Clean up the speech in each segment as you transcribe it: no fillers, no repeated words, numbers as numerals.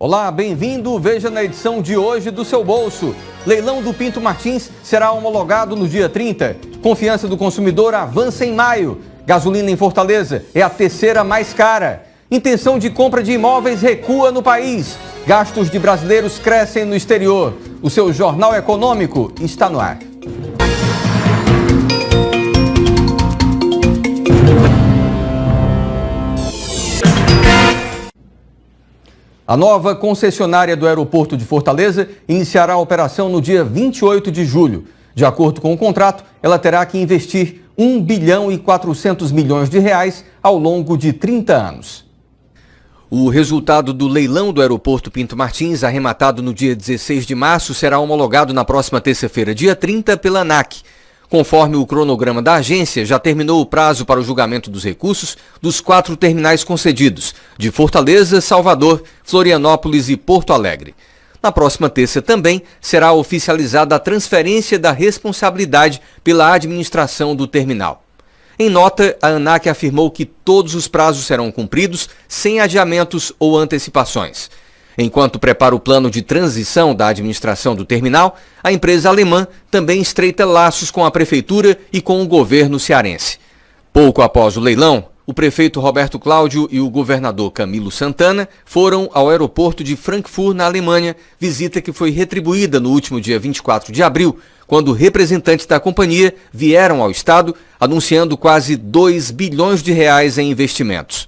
Olá, bem-vindo. Veja na edição de hoje do Seu Bolso. Leilão do Pinto Martins será homologado no dia 30. Confiança do consumidor avança em maio. Gasolina em Fortaleza é a terceira mais cara. Intenção de compra de imóveis recua no país. Gastos de brasileiros crescem no exterior. O seu Jornal Econômico está no ar. A nova concessionária do aeroporto de Fortaleza iniciará a operação no dia 28 de julho. De acordo com o contrato, ela terá que investir 1 bilhão e 400 milhões de reais ao longo de 30 anos. O resultado do leilão do aeroporto Pinto Martins, arrematado no dia 16 de março, será homologado na próxima terça-feira, dia 30, pela ANAC. Conforme o cronograma da agência, já terminou o prazo para o julgamento dos recursos dos 4 terminais concedidos, de Fortaleza, Salvador, Florianópolis e Porto Alegre. Na próxima terça também será oficializada a transferência da responsabilidade pela administração do terminal. Em nota, a ANAC afirmou que todos os prazos serão cumpridos sem adiamentos ou antecipações. Enquanto prepara o plano de transição da administração do terminal, a empresa alemã também estreita laços com a prefeitura e com o governo cearense. Pouco após o leilão, o prefeito Roberto Cláudio e o governador Camilo Santana foram ao aeroporto de Frankfurt, na Alemanha, visita que foi retribuída no último dia 24 de abril, quando representantes da companhia vieram ao estado anunciando quase 2 bilhões de reais em investimentos.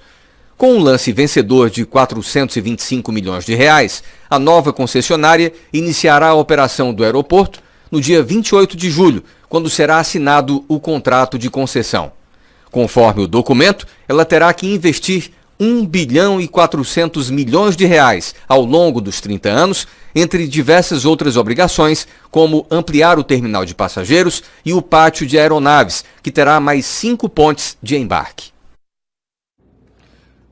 Com um lance vencedor de 425 milhões de reais, a nova concessionária iniciará a operação do aeroporto no dia 28 de julho, quando será assinado o contrato de concessão. Conforme o documento, ela terá que investir 1 bilhão e 400 milhões de reais ao longo dos 30 anos, entre diversas outras obrigações, como ampliar o terminal de passageiros e o pátio de aeronaves, que terá mais 5 pontes de embarque.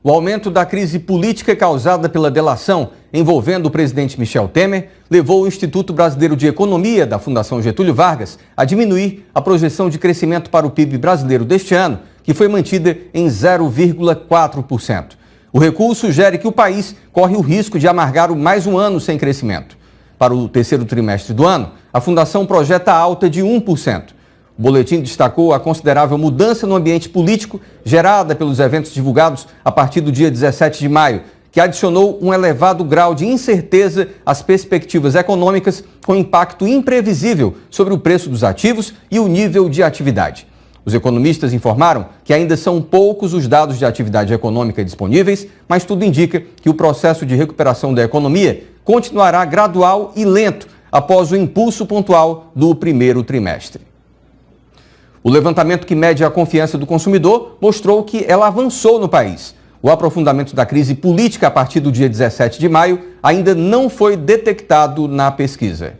O aumento da crise política causada pela delação envolvendo o presidente Michel Temer levou o Instituto Brasileiro de Economia da Fundação Getúlio Vargas a diminuir a projeção de crescimento para o PIB brasileiro deste ano, que foi mantida em 0,4%. O recuo sugere que o país corre o risco de amargar mais um ano sem crescimento. Para o terceiro trimestre do ano, a Fundação projeta alta de 1%. O boletim destacou a considerável mudança no ambiente político gerada pelos eventos divulgados a partir do dia 17 de maio, que adicionou um elevado grau de incerteza às perspectivas econômicas, com impacto imprevisível sobre o preço dos ativos e o nível de atividade. Os economistas informaram que ainda são poucos os dados de atividade econômica disponíveis, mas tudo indica que o processo de recuperação da economia continuará gradual e lento após o impulso pontual do primeiro trimestre. O levantamento que mede a confiança do consumidor mostrou que ela avançou no país. O aprofundamento da crise política a partir do dia 17 de maio ainda não foi detectado na pesquisa.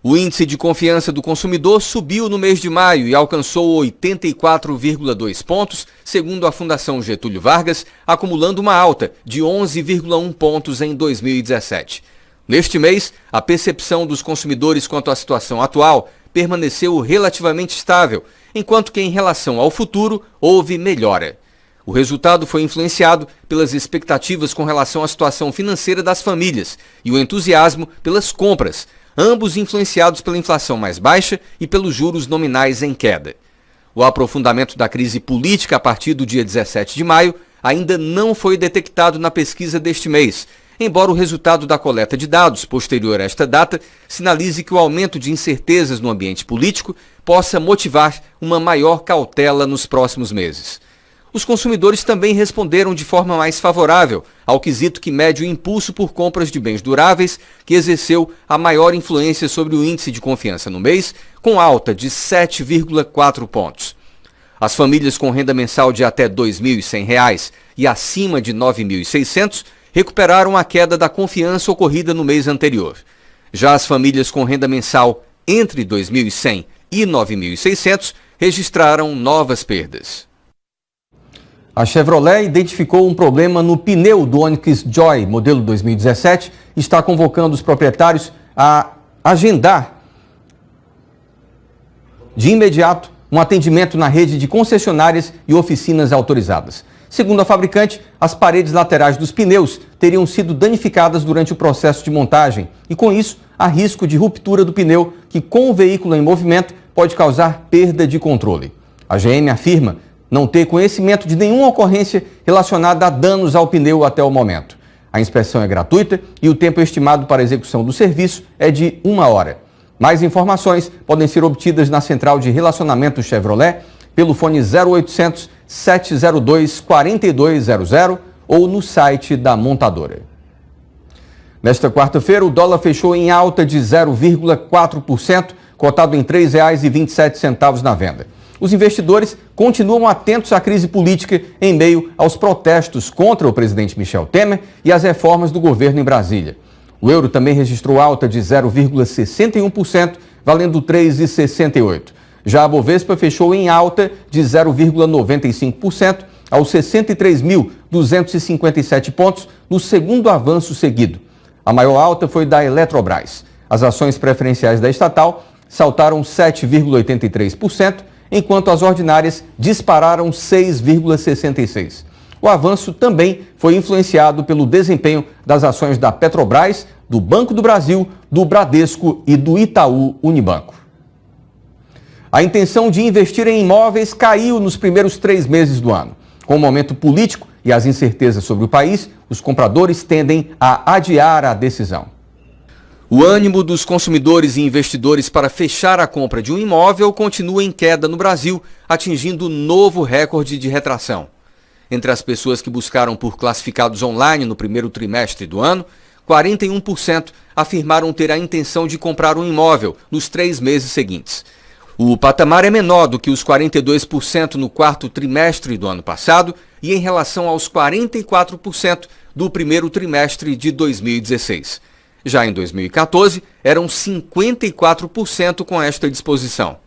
O índice de confiança do consumidor subiu no mês de maio e alcançou 84,2 pontos, segundo a Fundação Getúlio Vargas, acumulando uma alta de 11,1 pontos em 2017. Neste mês, a percepção dos consumidores quanto à situação atual permaneceu relativamente estável, enquanto que em relação ao futuro houve melhora. O resultado foi influenciado pelas expectativas com relação à situação financeira das famílias e o entusiasmo pelas compras, ambos influenciados pela inflação mais baixa e pelos juros nominais em queda. O aprofundamento da crise política a partir do dia 17 de maio ainda não foi detectado na pesquisa deste mês, embora o resultado da coleta de dados posterior a esta data sinalize que o aumento de incertezas no ambiente político possa motivar uma maior cautela nos próximos meses. Os consumidores também responderam de forma mais favorável ao quesito que mede o impulso por compras de bens duráveis, que exerceu a maior influência sobre o índice de confiança no mês, com alta de 7,4 pontos. As famílias com renda mensal de até R$ 2.100 e acima de R$ 9.600 recuperaram a queda da confiança ocorrida no mês anterior. Já as famílias com renda mensal entre R$ 2.100 e R$ 9.600 registraram novas perdas. A Chevrolet identificou um problema no pneu do Onix Joy, modelo 2017, e está convocando os proprietários a agendar de imediato um atendimento na rede de concessionárias e oficinas autorizadas. Segundo a fabricante, as paredes laterais dos pneus teriam sido danificadas durante o processo de montagem e, com isso, há risco de ruptura do pneu que, com o veículo em movimento, pode causar perda de controle. A GM afirma não ter conhecimento de nenhuma ocorrência relacionada a danos ao pneu até o momento. A inspeção é gratuita e o tempo estimado para a execução do serviço é de 1 hora. Mais informações podem ser obtidas na Central de Relacionamento Chevrolet pelo fone 0800 702 4200 ou no site da montadora. Nesta quarta-feira, o dólar fechou em alta de 0,4%, cotado em R$ 3,27 na venda. Os investidores continuam atentos à crise política em meio aos protestos contra o presidente Michel Temer e as reformas do governo em Brasília. O euro também registrou alta de 0,61%, valendo R$ 3,68. Já a Bovespa fechou em alta de 0,95% aos 63.257 pontos, no segundo avanço seguido. A maior alta foi da Eletrobras. As ações preferenciais da estatal saltaram 7,83%, enquanto as ordinárias dispararam 6,66%. O avanço também foi influenciado pelo desempenho das ações da Petrobras, do Banco do Brasil, do Bradesco e do Itaú Unibanco. A intenção de investir em imóveis caiu nos primeiros 3 meses do ano. Com o momento político e as incertezas sobre o país, os compradores tendem a adiar a decisão. O ânimo dos consumidores e investidores para fechar a compra de um imóvel continua em queda no Brasil, atingindo novo recorde de retração. Entre as pessoas que buscaram por classificados online no primeiro trimestre do ano, 41% afirmaram ter a intenção de comprar um imóvel nos 3 meses seguintes. O patamar é menor do que os 42% no quarto trimestre do ano passado e em relação aos 44% do primeiro trimestre de 2016. Já em 2014, eram 54% com esta disposição.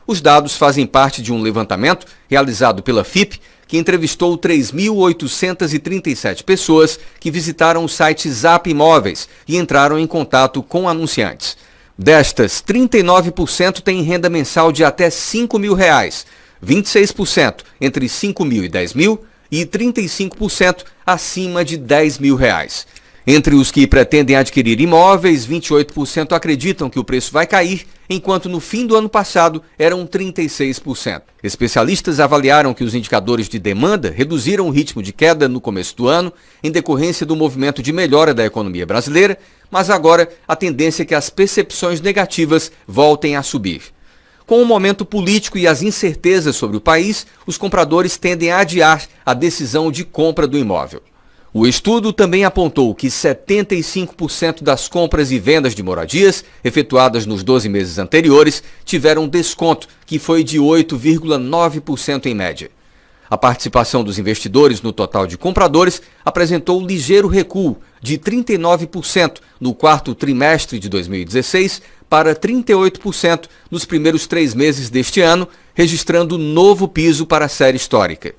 Os dados fazem parte de um levantamento realizado pela FIP, que entrevistou 3.837 pessoas que visitaram o site Zap Imóveis e entraram em contato com anunciantes. Destas, 39% têm renda mensal de até R$ 5.000, 26% entre R$ 5.000 e R$ 10.000 e 35% acima de R$ 10.000. Entre os que pretendem adquirir imóveis, 28% acreditam que o preço vai cair, enquanto no fim do ano passado eram 36%. Especialistas avaliaram que os indicadores de demanda reduziram o ritmo de queda no começo do ano, em decorrência do movimento de melhora da economia brasileira, mas agora a tendência é que as percepções negativas voltem a subir. Com o momento político e as incertezas sobre o país, os compradores tendem a adiar a decisão de compra do imóvel. O estudo também apontou que 75% das compras e vendas de moradias efetuadas nos 12 meses anteriores tiveram desconto, que foi de 8,9% em média. A participação dos investidores no total de compradores apresentou ligeiro recuo de 39% no quarto trimestre de 2016 para 38% nos primeiros 3 meses deste ano, registrando novo piso para a série histórica.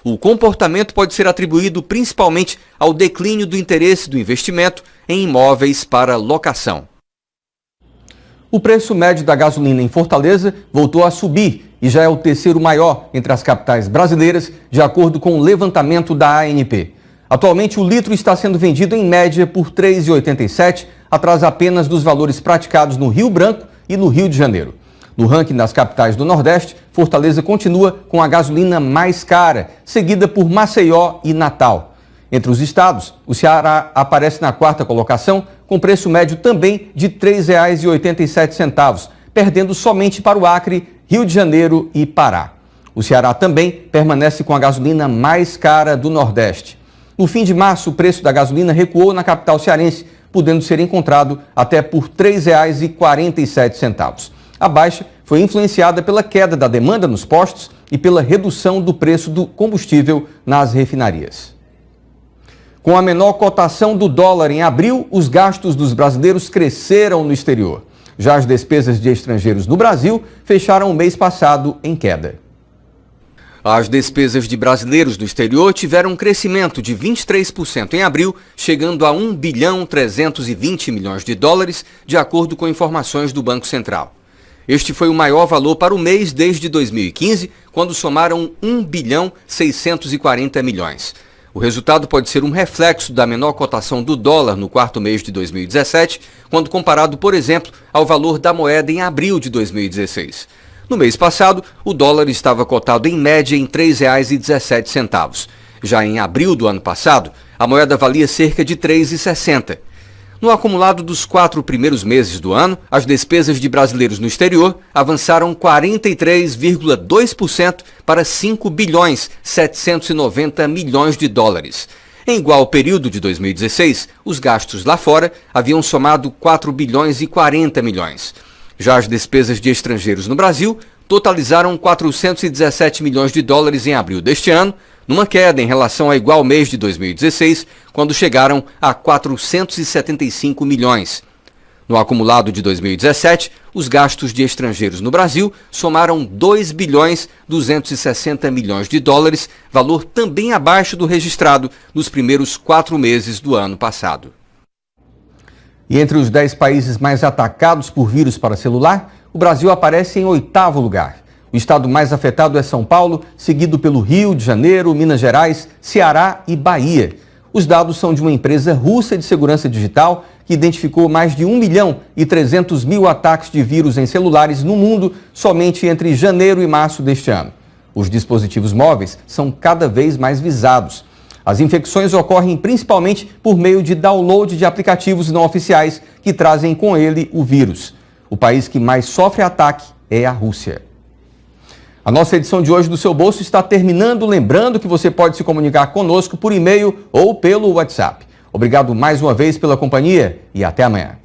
O comportamento pode ser atribuído principalmente ao declínio do interesse do investimento em imóveis para locação. O preço médio da gasolina em Fortaleza voltou a subir e já é o terceiro maior entre as capitais brasileiras, de acordo com o levantamento da ANP. Atualmente, o litro está sendo vendido em média por R$ 3,87, atrás apenas dos valores praticados no Rio Branco e no Rio de Janeiro. No ranking das capitais do Nordeste, Fortaleza continua com a gasolina mais cara, seguida por Maceió e Natal. Entre os estados, o Ceará aparece na 4ª colocação, com preço médio também de R$ 3,87, perdendo somente para o Acre, Rio de Janeiro e Pará. O Ceará também permanece com a gasolina mais cara do Nordeste. No fim de março, o preço da gasolina recuou na capital cearense, podendo ser encontrado até por R$ 3,47. A baixa foi influenciada pela queda da demanda nos postos e pela redução do preço do combustível nas refinarias. Com a menor cotação do dólar em abril, os gastos dos brasileiros cresceram no exterior. Já as despesas de estrangeiros no Brasil fecharam o mês passado em queda. As despesas de brasileiros no exterior tiveram um crescimento de 23% em abril, chegando a 1,320 bilhão de dólares, de acordo com informações do Banco Central. Este foi o maior valor para o mês desde 2015, quando somaram 1,640 bilhão. O resultado pode ser um reflexo da menor cotação do dólar no quarto mês de 2017, quando comparado, por exemplo, ao valor da moeda em abril de 2016. No mês passado, o dólar estava cotado em média em R$ 3,17. Já em abril do ano passado, a moeda valia cerca de R$ 3,60. No acumulado dos 4 primeiros meses do ano, as despesas de brasileiros no exterior avançaram 43,2% para 5 bilhões 790 milhões de dólares. Em igual período de 2016, os gastos lá fora haviam somado 4 bilhões e 40 milhões. Já as despesas de estrangeiros no Brasil totalizaram 417 milhões de dólares em abril deste ano, numa queda em relação ao igual mês de 2016, quando chegaram a 475 milhões. No acumulado de 2017, os gastos de estrangeiros no Brasil somaram 2 bilhões 260 milhões de dólares, valor também abaixo do registrado nos primeiros 4 meses do ano passado. E entre os 10 países mais atacados por vírus para celular, o Brasil aparece em 8º lugar. O estado mais afetado é São Paulo, seguido pelo Rio de Janeiro, Minas Gerais, Ceará e Bahia. Os dados são de uma empresa russa de segurança digital que identificou mais de 1.300.000 ataques de vírus em celulares no mundo somente entre janeiro e março deste ano. Os dispositivos móveis são cada vez mais visados. As infecções ocorrem principalmente por meio de download de aplicativos não oficiais que trazem com ele o vírus. O país que mais sofre ataque é a Rússia. A nossa edição de hoje do Seu Bolso está terminando, lembrando que você pode se comunicar conosco por e-mail ou pelo WhatsApp. Obrigado mais uma vez pela companhia e até amanhã.